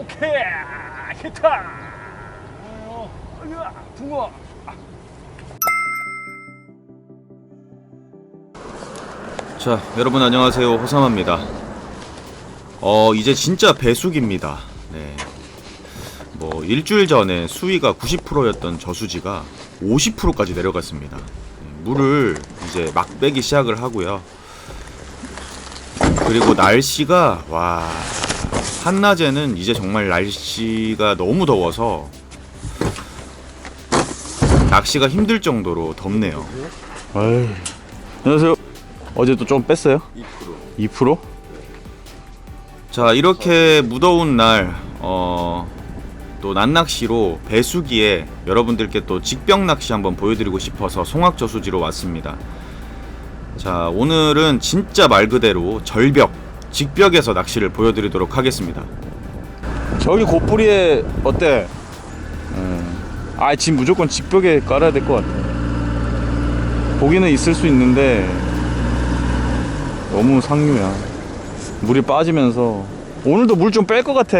오케이 히타. 붕어. 자, 여러분 안녕하세요. 호삼합니다. 이제 진짜 배수기입니다. 네. 뭐 일주일 전에 수위가 90%였던 저수지가 50%까지 내려갔습니다. 네, 물을 이제 막 빼기 시작을 하고요. 그리고 날씨가 한낮에는 이제 정말 날씨가 너무 더워서 낚시가 힘들 정도로 덥네요. 아유. 안녕하세요. 어제 또 좀 뺐어요? 2%? 자, 이렇게 무더운 날 또 낮낚시로 배수기에 여러분들께 또 직벽 낚시 한번 보여드리고 싶어서 송악저수지로 왔습니다. 자, 오늘은 진짜 말 그대로 절벽, 직벽에서 낚시를 보여드리도록 하겠습니다. 저기 고뿌리에 어때? 지금 무조건 직벽에 깔아야 될 것 같아. 고기는 있을 수 있는데 너무 상류야. 물이 빠지면서 오늘도 물 좀 뺄 것 같아.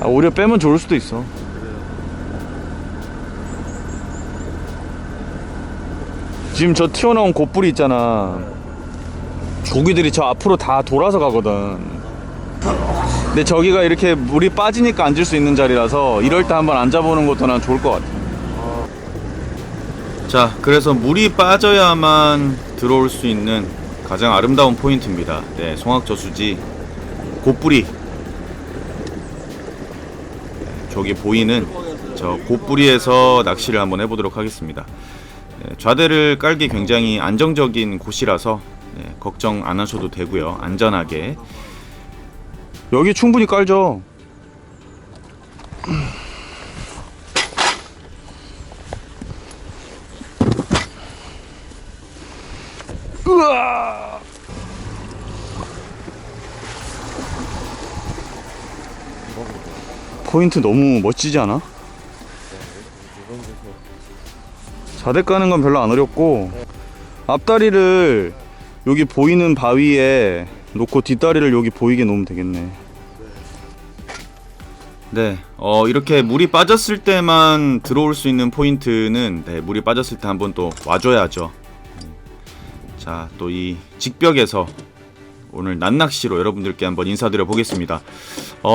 오히려 빼면 좋을 수도 있어. 지금 저 튀어나온 고뿌리 있잖아. 고기들이 저 앞으로 다 돌아서 가거든. 근데 저기가 이렇게 물이 빠지니까 앉을 수 있는 자리라서 이럴 때 한번 앉아보는 것도 난 좋을 것 같아. 자, 그래서 물이 빠져야만 들어올 수 있는 가장 아름다운 포인트입니다. 네, 송악저수지 고뿌리. 저기 보이는 저 고뿌리에서 낚시를 한번 해보도록 하겠습니다. 네, 좌대를 깔기 굉장히 안정적인 곳이라서 걱정 안 하셔도 되고요. 안전하게. 여기 충분히 깔죠. 으아! 포인트 너무 멋지지 않아? 자대 까는 건 별로 안 어렵고 앞다리를 여기 보이는 바위에 놓고 뒷다리를 여기 보이게 놓으면 되겠네. 네, 이렇게 물이 빠졌을 때만 들어올 수 있는 포인트는 물이 빠졌을 때 한번 또 와줘야죠. 자, 또 이 직벽에서 오늘 낮낚시로 여러분들께 한번 인사드려 보겠습니다.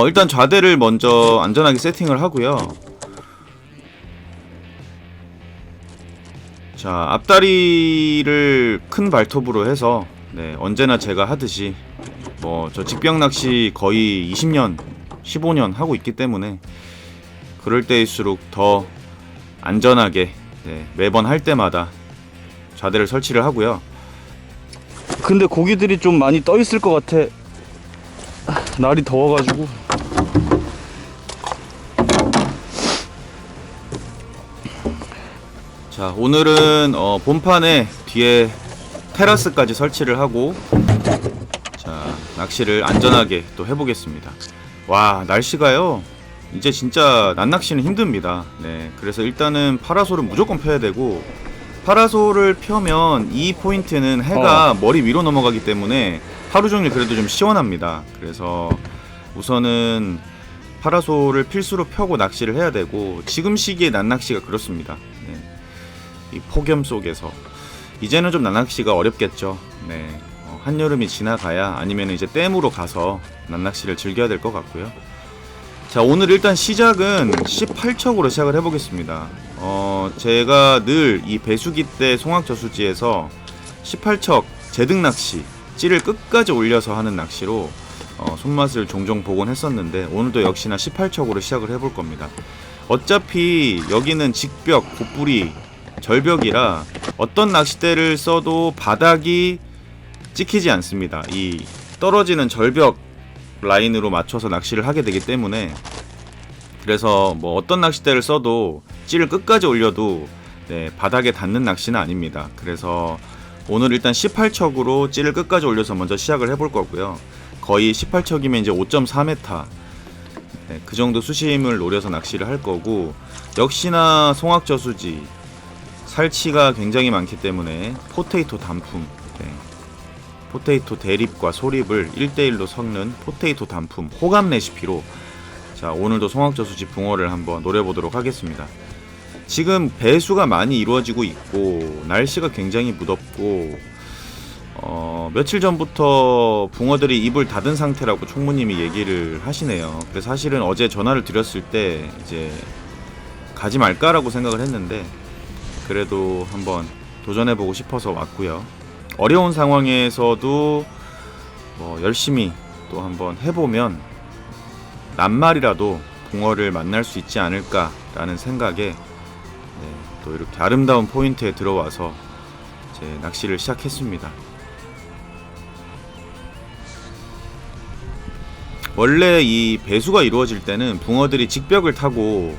일단 좌대를 먼저 안전하게 세팅을 하고요. 자, 앞다리를 큰 발톱으로 해서 언제나 제가 하듯이 저 직벽 낚시 거의 20년, 15년 하고 있기 때문에 그럴 때일수록 더 안전하게 매번 할 때마다 좌대를 설치를 하고요. 근데 고기들이 좀 많이 떠 있을 것 같아. 날이 더워가지고. 자, 오늘은 본판에 뒤에 테라스까지 설치를 하고 자, 낚시를 안전하게 또 해보겠습니다. 와, 날씨가요 이제 진짜 낮낚시는 힘듭니다. 네, 그래서 일단은 파라솔은 무조건 펴야 되고, 파라솔을 펴면 이 포인트는 해가 머리 위로 넘어가기 때문에 하루 종일 그래도 좀 시원합니다. 그래서 우선은 파라솔을 필수로 펴고 낚시를 해야 되고, 지금 시기에 낮낚시가 그렇습니다. 네. 이 폭염 속에서 이제는 좀 낮낚시가 어렵겠죠. 네. 한여름이 지나가야 아니면 이제 댐으로 가서 낮낚시를 즐겨야 될 것 같고요. 자, 오늘 일단 시작은 18척으로 시작을 해보겠습니다. 제가 늘 이 배수기 때 송악저수지에서 18척 제등낚시, 찌를 끝까지 올려서 하는 낚시로 손맛을 종종 보곤 했었는데, 오늘도 역시나 18척으로 시작을 해볼 겁니다. 어차피 여기는 직벽, 고뿌리, 절벽이라 어떤 낚싯대를 써도 바닥이 찍히지 않습니다. 이 떨어지는 절벽 라인으로 맞춰서 낚시를 하게 되기 때문에, 그래서 어떤 낚싯대를 써도 찌를 끝까지 올려도 바닥에 닿는 낚시는 아닙니다. 그래서 오늘 일단 18척으로 찌를 끝까지 올려서 먼저 시작을 해볼 거고요. 거의 18척이면 이제 5.4m 그 정도 수심을 노려서 낚시를 할 거고, 역시나 송악저수지 살치가 굉장히 많기 때문에 포테이토 단품, 포테이토 대립과 소립을 1대1로 섞는 포테이토 단품 호감 레시피로 자 오늘도 송악저수지 붕어를 한번 노려보도록 하겠습니다. 지금 배수가 많이 이루어지고 있고 날씨가 굉장히 무덥고 며칠 전부터 붕어들이 입을 닫은 상태라고 총무님이 얘기를 하시네요. 그래서 사실은 어제 전화를 드렸을 때 이제 가지 말까라고 생각을 했는데 그래도 한번 도전해보고 싶어서 왔고요. 어려운 상황에서도 열심히 또 한번 해보면 낱말이라도 붕어를 만날 수 있지 않을까라는 생각에 또 이렇게 아름다운 포인트에 들어와서 이제 낚시를 시작했습니다. 원래 이 배수가 이루어질 때는 붕어들이 직벽을 타고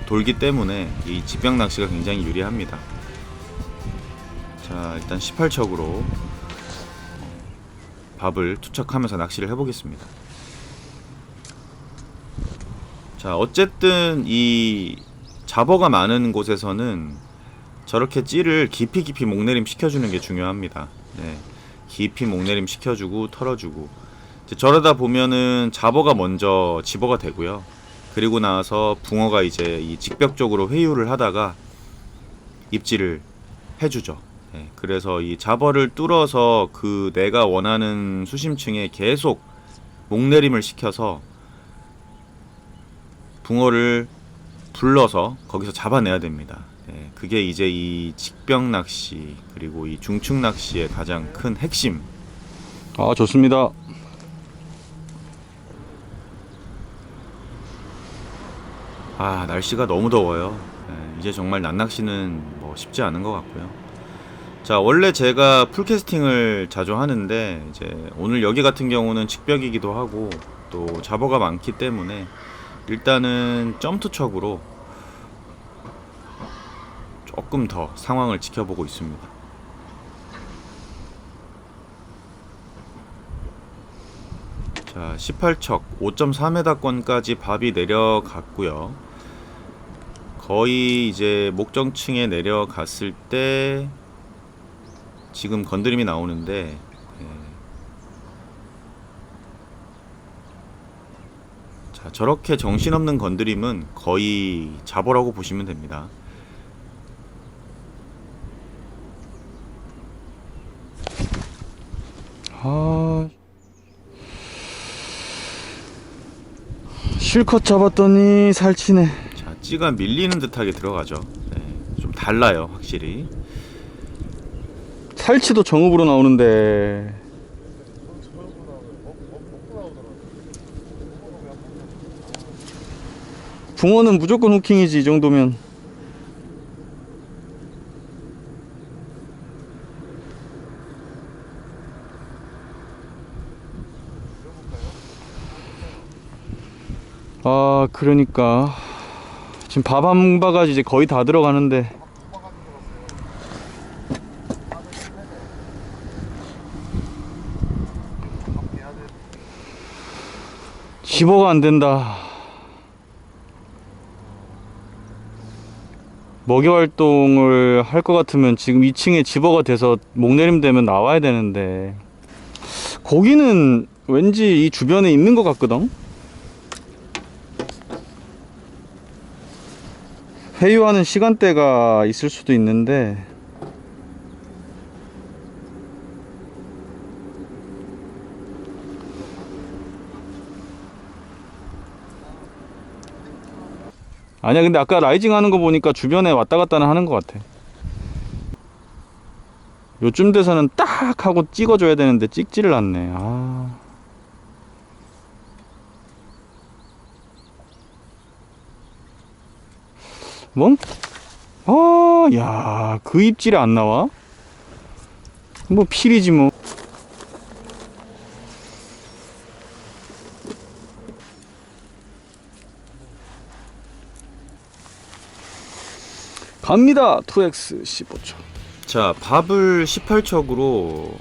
돌기 때문에 이 직벽 낚시가 굉장히 유리합니다. 자 일단 18척으로 밥을 투척하면서 낚시를 해보겠습니다. 자 어쨌든 이 잡어가 많은 곳에서는 저렇게 찌를 깊이 목내림 시켜주는 게 중요합니다. 네, 깊이 목내림 시켜주고 털어주고 이제 저러다 보면은 잡어가 먼저 집어가 되고요. 그리고 나서 붕어가 이제 이 직벽 쪽으로 회유를 하다가 입질을 해주죠. 네, 그래서 이 잡어를 뚫어서 그 내가 원하는 수심층에 계속 목내림을 시켜서 붕어를 불러서 거기서 잡아내야 됩니다. 네, 그게 이제 이 직벽 낚시 그리고 이 중축 낚시의 가장 큰 핵심. 아 좋습니다. 아 날씨가 너무 더워요. 네, 이제 정말 낱낚시는 쉽지 않은 것 같고요. 자 원래 제가 풀캐스팅을 자주 하는데 이제 오늘 여기 같은 경우는 직벽이기도 하고 또 잡어가 많기 때문에 일단은 점투척으로 조금 더 상황을 지켜보고 있습니다. 자 18척 5.4m권까지 밥이 내려갔고요. 거의 이제 목정층에 내려갔을 때 지금 건드림이 나오는데 자 저렇게 정신없는 건드림은 거의 잡어라고 보시면 됩니다. 실컷 잡았더니 살치네. 자 찌가 밀리는 듯하게 들어가죠. 네, 좀 달라요 확실히. 살치도 정읍으로 나오는데 붕어는 무조건 후킹이지 이 정도면. 아 그러니까 지금 밥 한 바가지 이제 거의 다 들어가는데 집어가 안 된다. 먹이 활동을 할 것 같으면 지금 2층에 집어가 돼서 목내림 되면 나와야 되는데 고기는 왠지 이 주변에 있는 것 같거든. 회유하는 시간대가 있을 수도 있는데 아니야. 근데 아까 라이징 하는 거 보니까 주변에 왔다 갔다는 하는 것 같아. 요쯤 돼서는 딱 하고 찍어줘야 되는데 찍지를 않네. 아. 뭐? 아, 야, 그 입질이 안 나와? 뭐 필이지 뭐. 갑니다. 2X 15초. 자 밥을 18척으로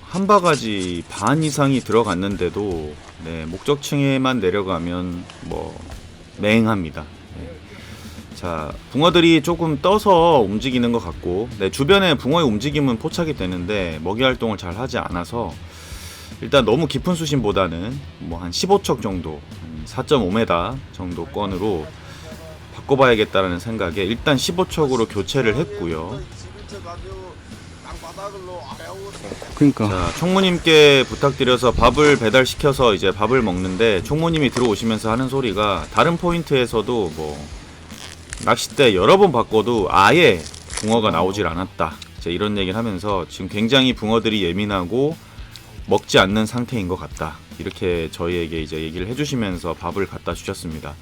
한 바가지 반 이상이 들어갔는데도 네, 목적층에만 내려가면 뭐 맹합니다. 네. 자, 붕어들이 조금 떠서 움직이는 것 같고, 네, 주변에 붕어의 움직임은 포착이 되는데 먹이 활동을 잘 하지 않아서 일단 너무 깊은 수심보다는 뭐 한 15척 정도, 4.5m 정도 건으로 바꿔봐야겠다라는 생각에 일단 15척으로 교체를 했고요. 그러니까 자, 총무님께 부탁드려서 밥을 배달시켜서 이제 밥을 먹는데, 총무님이 들어오시면서 하는 소리가 다른 포인트에서도 뭐 낚싯대 여러 번 바꿔도 아예 붕어가 나오질 않았다, 이제 이런 얘기를 하면서 지금 굉장히 붕어들이 예민하고 먹지 않는 상태인 것 같다, 이렇게 저희에게 이제 얘기를 해주시면서 밥을 갖다 주셨습니다.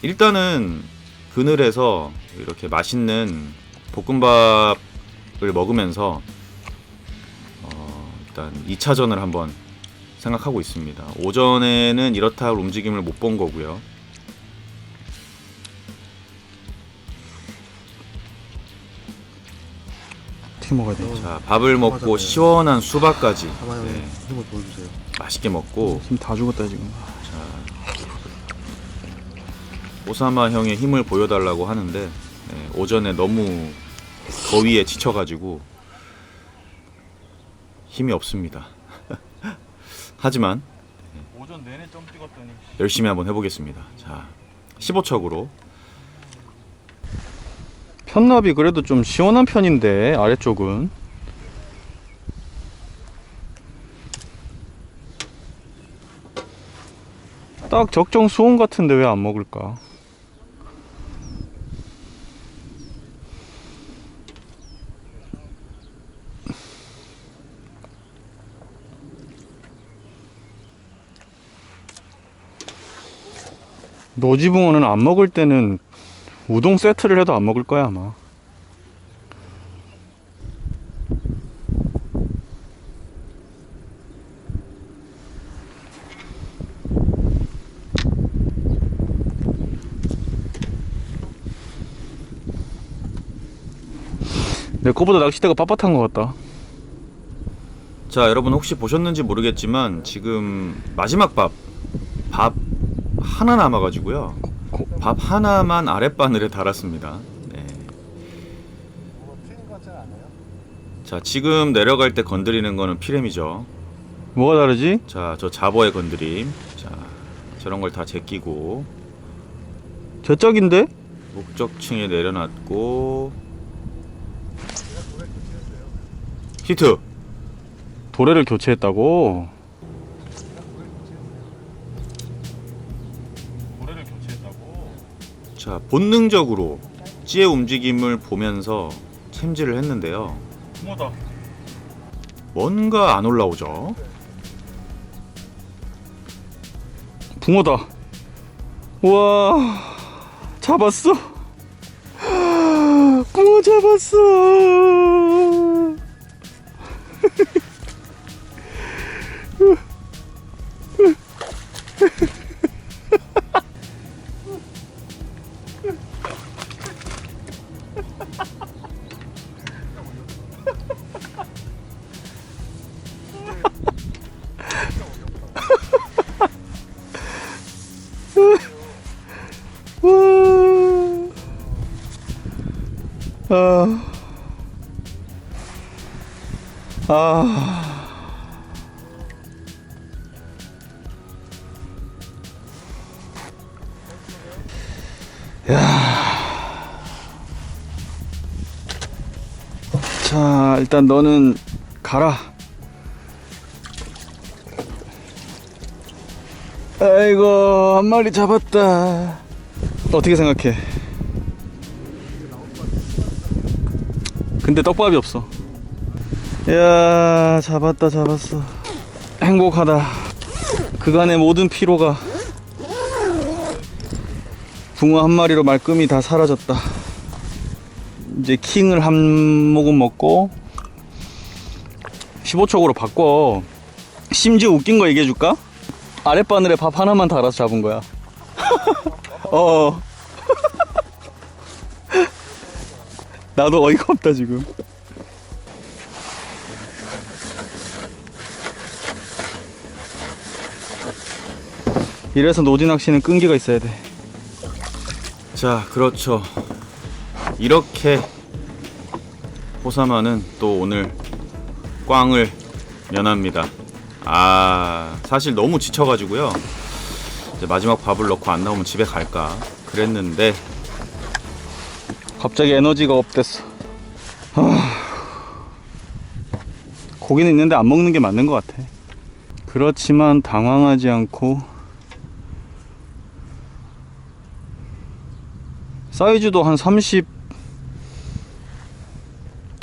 일단은 그늘에서 이렇게 맛있는 볶음밥을 먹으면서 일단 2차전을 한번 생각하고 있습니다. 오전에는 이렇다 할 움직임을 못 본 거고요. 어떻게 먹어야 돼? 자, 밥을 먹고 시원한 수박까지, 네, 힘을 보여주세요. 맛있게 먹고, 지금 다 죽었다 지금. 오사마 형의 힘을 보여달라고 하는데, 네, 오전에 너무 더위에 지쳐가지고 힘이 없습니다. 하지만 오전 내내 점 찍었더니 열심히 한번 해보겠습니다. 자, 15척으로. 편납이 그래도 좀 시원한 편인데 아래쪽은 딱 적정 수온 같은데 왜 안 먹을까? 노지붕어는 안 먹을 때는 우동 세트를 해도 안 먹을 거야 아마. 내 거보다 낚싯대가 빳빳한 것 같다. 자, 여러분 혹시 보셨는지 모르겠지만 지금 마지막 밥 하나 남아가지고요. 밥 하나만 아랫바늘에 달았습니다. 네. 자, 지금 내려갈 때 건드리는 거는 피렘이죠. 뭐가 다르지? 자, 저 잡어의 건드림. 자, 저런 걸 다 제끼고 저쪽인데? 목적층에 내려놨고 히트. 도래를 교체했다고? 도래를 교체했다고? 자, 본능적으로 찌의 움직임을 보면서 챔질을 했는데요. 붕어다. 뭔가 안 올라오죠. 붕어다. 우와, 잡았어. 붕어 잡았어. 자, 일단 너는 가라. 아이고, 한 마리 잡았다. 어떻게 생각해? 근데 떡밥이 없어. 야, 잡았어. 행복하다. 그간의 모든 피로가 붕어 한 마리로 말끔히 다 사라졌다. 이제 킹을 한 모금 먹고 15촉으로 바꿔. 심지어 웃긴 거 얘기해줄까? 아랫바늘에 밥 하나만 달아서 잡은 거야. 나도 어이가 없다 지금. 이래서 노지낚시는 끈기가 있어야 돼. 자, 그렇죠. 이렇게 호사마는 또 오늘 꽝을 면합니다. 사실 너무 지쳐가지고요. 이제 마지막 밥을 넣고 안 나오면 집에 갈까 그랬는데 갑자기 에너지가 업됐어. 고기는 있는데 안 먹는 게 맞는 것 같아. 그렇지만 당황하지 않고 사이즈도 한 30,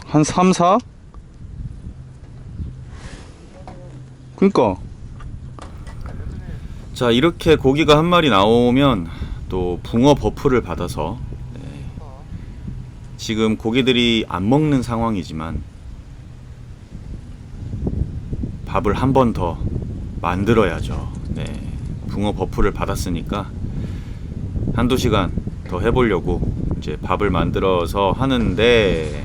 한 3, 4? 그니까 자, 이렇게 고기가 한 마리 나오면 또 붕어 버프를 받아서 지금 고기들이 안 먹는 상황이지만 밥을 한 번 더 만들어야죠. 붕어 버프를 받았으니까 한두 시간 더 해보려고 이제 밥을 만들어서 하는데,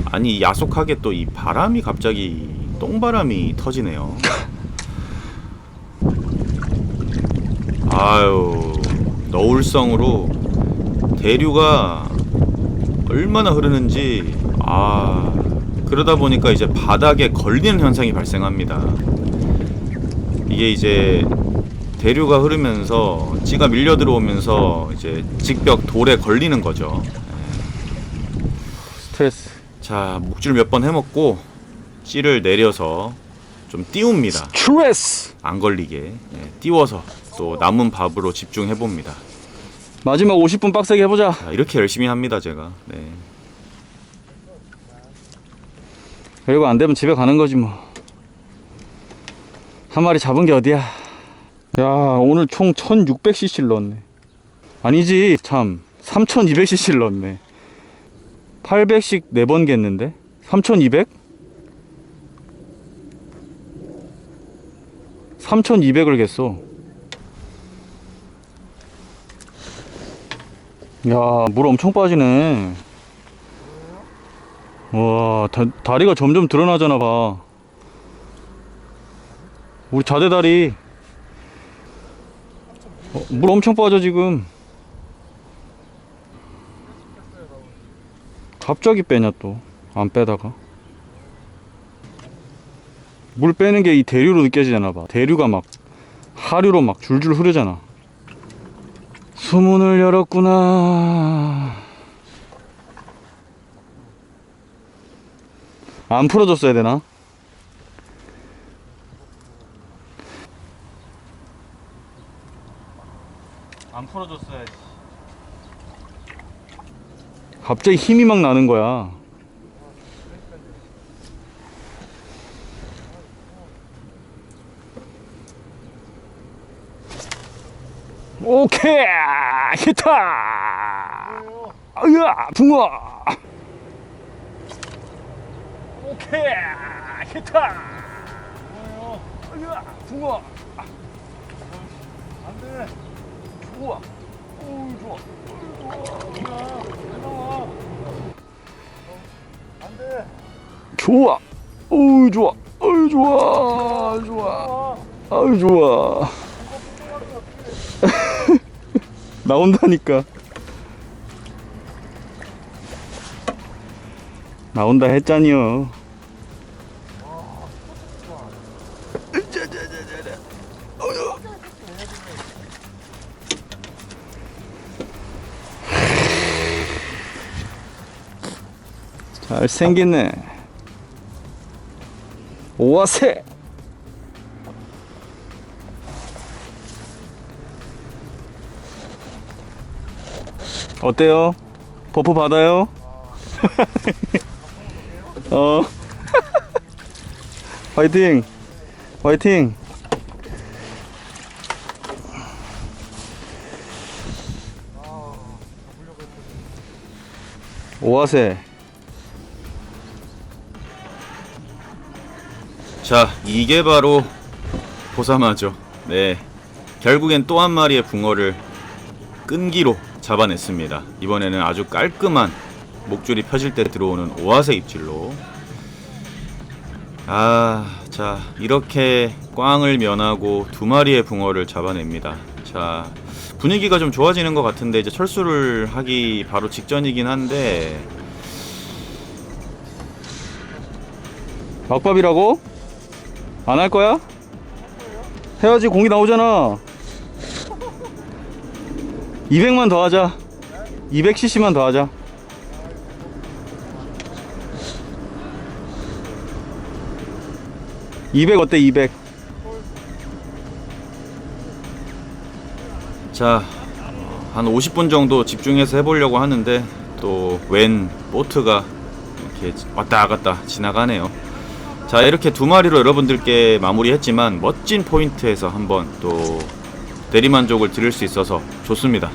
아니 야속하게 또 이 바람이 갑자기 똥바람이 터지네요. 아유, 너울성으로 대류가 얼마나 흐르는지, 그러다 보니까 이제 바닥에 걸리는 현상이 발생합니다. 이게 이제 대류가 흐르면서 찌가 밀려 들어오면서 이제 직벽 돌에 걸리는 거죠. 스트레스. 자, 목줄 몇 번 해먹고 찌를 내려서 좀 띄웁니다. 스트레스. 안 걸리게 띄워서 또 남은 밥으로 집중해봅니다. 마지막 50분 빡세게 해보자. 자, 이렇게 열심히 합니다 제가. 그리고 안 되면 집에 가는 거지 뭐. 한 마리 잡은 게 어디야. 야, 오늘 총 1600cc를 넣었네. 아니지, 참 3200cc를 넣었네. 800씩 4번 겠는데? 3200? 3200을 겠어. 야, 물 엄청 빠지네. 와, 다리가 점점 드러나잖아 봐. 우리 자대다리. 물 엄청 빠져 지금. 갑자기 빼냐 또. 안 빼다가 물 빼는 게 이 대류로 느껴지잖아 봐. 대류가 막 하류로 막 줄줄 흐르잖아. 수문을 열었구나. 안 풀어줬어야 되나? 안 풀어줬어야지. 갑자기 힘이 막 나는 거야. 오케이! 히타! 아야! 붕어! 오케이 히타. 아야! 붕어! 안돼. 좋아! 어우, 좋아! 안돼. 좋아! 어우, 좋아! 어우, 좋아! 좋아! 아유, 좋아! 나온다니까. 나온다 했잖여. 잘생겼네. 오아세. 어때요? 버프 받아요? 화이팅! 화이팅! 오아세. 자, 이게 바로 보사마죠. 결국엔 또 한 마리의 붕어를 끈기로 잡아냈습니다. 이번에는 아주 깔끔한 목줄이 펴질 때 들어오는 오아세 입질로. 자, 이렇게 꽝을 면하고 두 마리의 붕어를 잡아냅니다. 자, 분위기가 좀 좋아지는 것 같은데 이제 철수를 하기 바로 직전이긴 한데 막밥이라고? 안 할 거야? 해야지. 공이 나오잖아. 200만 더 하자. 200cc만 더 하자. (200) 어때? 200. 자, 한 50분 정도 집중해서 해보려고 하는데 또 웬 보트가 이렇게 왔다 갔다 지나가네요. 자, 이렇게 두 마리로 여러분들께 마무리했지만 멋진 포인트에서 한번 또 대리만족을 드릴 수 있어서 좋습니다.